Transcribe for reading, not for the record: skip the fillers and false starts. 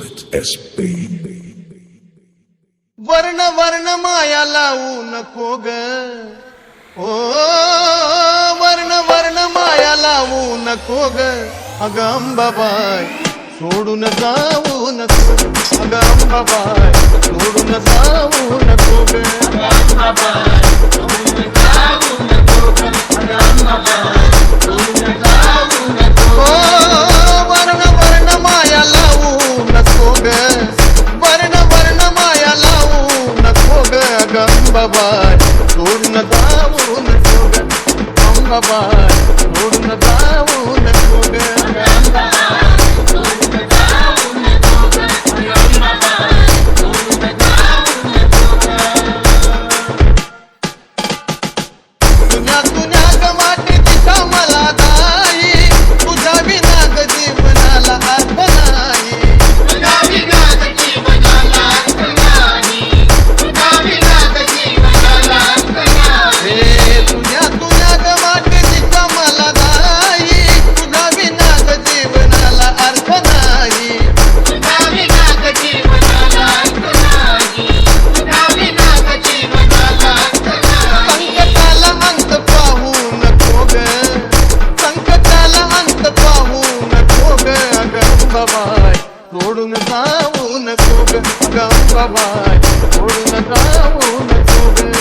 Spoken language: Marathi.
with SB. वर्ण वर्ण माया लावू नको ग, ओ वर्ण वर्ण माया लावू नको ग, अगं अंबाबाई सोडून जाऊ नको, अगं अंबाबाई सोडून जाऊ नको ग, ओ वर्ण वर्ण माया लावू नको ग, वर्ण वर्ण माया लावू नको ग, अगं अंबाबाई सोडून जाऊ नको ग, अंबाबाई सोडून जाऊ नको ग, तुझ्या तुझ्या गमाटी दिशा मला नाही, तुझ्या विना ग जीवनाला अर्थ नाही, हे तुझ्या तुझ्या गमाटी दिशा मला नाही, तुझ्या विना ग जीवनाला अर्थ नाही, संकटाला अंत पाहू नको ग, संकटाला अंत पाहू नको ग, अगं अंबाबाई सोडून जाऊ नको ग, अगं अंबाबाई सोडून जाऊ नको ग,